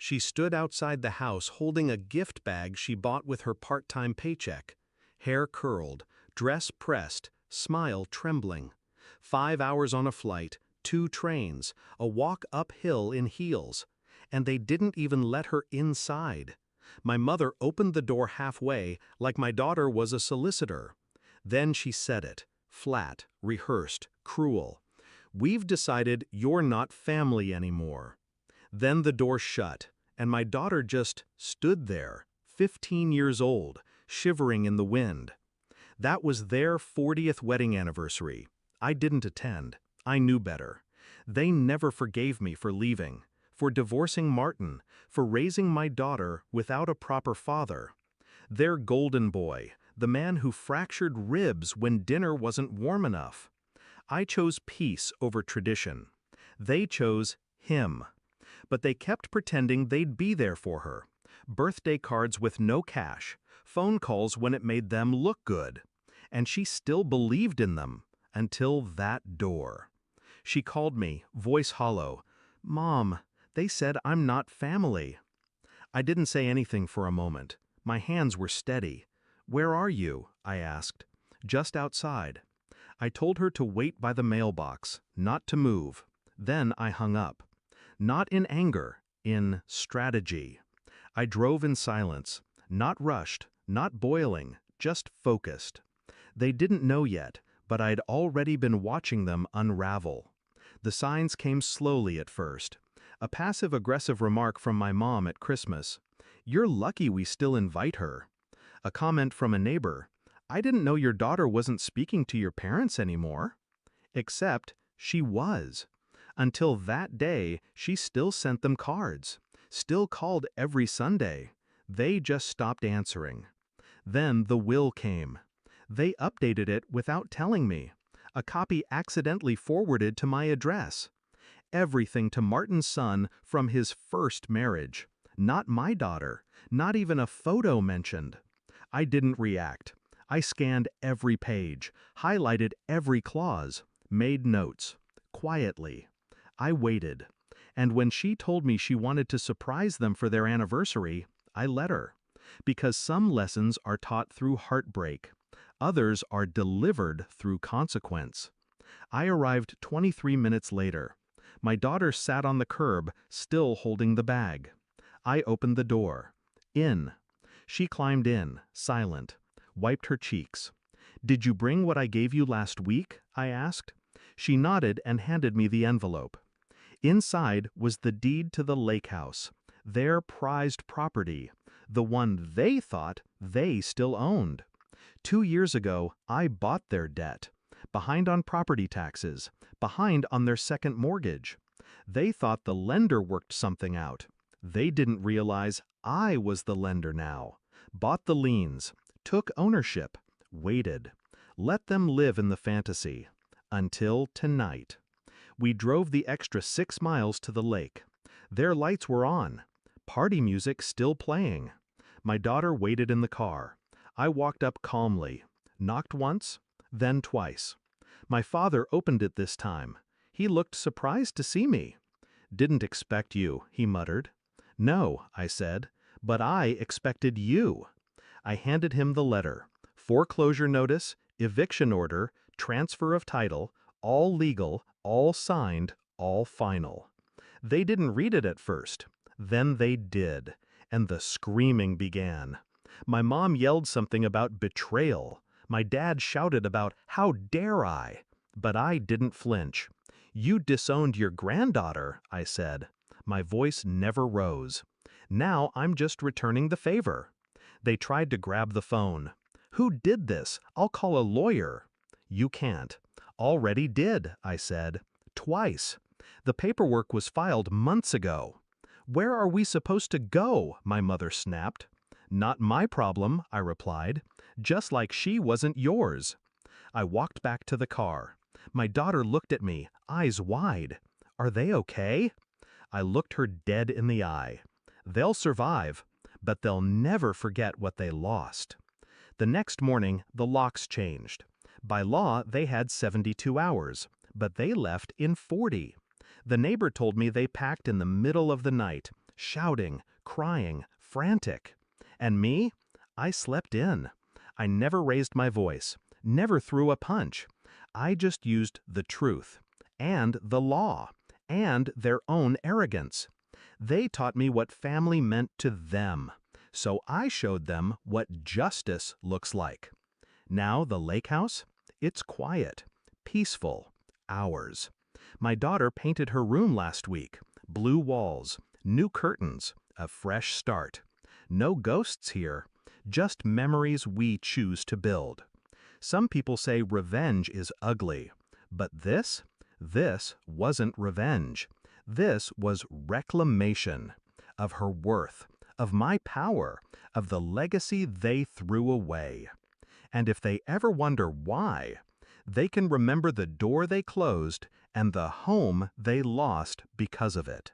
She stood outside the house holding a gift bag she bought with her part-time paycheck. Hair curled, dress pressed, smile trembling. 5 hours on a flight, 2 trains, a walk uphill in heels. And they didn't even let her inside. My mother opened the door halfway, like my daughter was a solicitor. Then she said it, flat, rehearsed, cruel. "We've decided you're not family anymore." Then the door shut, and my daughter just stood there, 15 years old, shivering in the wind. That was their 40th wedding anniversary. I didn't attend. I knew better. They never forgave me for leaving, for divorcing Martin, for raising my daughter without a proper father. Their golden boy, the man who fractured ribs when dinner wasn't warm enough. I chose peace over tradition. They chose him. But they kept pretending they'd be there for her. Birthday cards with no cash, phone calls when it made them look good. And she still believed in them, until that door. She called me, voice hollow. "Mom, they said I'm not family." I didn't say anything for a moment. My hands were steady. "Where are you?" I asked. "Just outside." I told her to wait by the mailbox, not to move. Then I hung up. Not in anger, in strategy. I drove in silence, not rushed, not boiling, just focused. They didn't know yet, but I'd already been watching them unravel. The signs came slowly at first. A passive-aggressive remark from my mom at Christmas. "You're lucky we still invite her." A comment from a neighbor. "I didn't know your daughter wasn't speaking to your parents anymore." Except she was. Until that day, she still sent them cards, still called every Sunday. They just stopped answering. Then the will came. They updated it without telling me. A copy accidentally forwarded to my address. Everything to Martin's son from his first marriage. Not my daughter, not even a photo mentioned. I didn't react. I scanned every page, highlighted every clause, made notes. Quietly. I waited. And when she told me she wanted to surprise them for their anniversary, I let her. Because some lessons are taught through heartbreak. Others are delivered through consequence. I arrived 23 minutes later. My daughter sat on the curb, still holding the bag. I opened the door. In. She climbed in, silent, wiped her cheeks. "Did you bring what I gave you last week?" I asked. She nodded and handed me the envelope. Inside was the deed to the lake house, their prized property, the one they thought they still owned. 2 years ago, I bought their debt, behind on property taxes, behind on their second mortgage. They thought the lender worked something out. They didn't realize I was the lender now. Bought the liens, took ownership, waited. Let them live in the fantasy. Until tonight. We drove the extra 6 miles to the lake. Their lights were on. Party music still playing. My daughter waited in the car. I walked up calmly. Knocked once, then twice. My father opened it this time. He looked surprised to see me. "Didn't expect you," he muttered. "No," I said, "but I expected you." I handed him the letter. Foreclosure notice, eviction order, transfer of title, all legal, all signed, all final. They didn't read it at first. Then they did, and the screaming began. My mom yelled something about betrayal. My dad shouted about, "How dare I?" But I didn't flinch. "You disowned your granddaughter," I said. My voice never rose. "Now I'm just returning the favor." They tried to grab the phone. "Who did this? I'll call a lawyer." "You can't." "Already did," I said. "Twice. The paperwork was filed months ago." "Where are we supposed to go?" my mother snapped. "Not my problem," I replied. "Just like she wasn't yours." I walked back to the car. My daughter looked at me, eyes wide. "Are they okay?" I looked her dead in the eye. "They'll survive, but they'll never forget what they lost." The next morning, the locks changed. By law, they had 72 hours, but they left in 40. The neighbor told me they packed in the middle of the night, shouting, crying, frantic. And me? I slept in. I never raised my voice, never threw a punch. I just used the truth, and the law, and their own arrogance. They taught me what family meant to them, so I showed them what justice looks like. Now the lake house? It's quiet, peaceful, ours. My daughter painted her room last week. Blue walls, new curtains, a fresh start. No ghosts here, just memories we choose to build. Some people say revenge is ugly, but this wasn't revenge. This was reclamation of her worth, of my power, of the legacy they threw away. And if they ever wonder why, they can remember the door they closed and the home they lost because of it.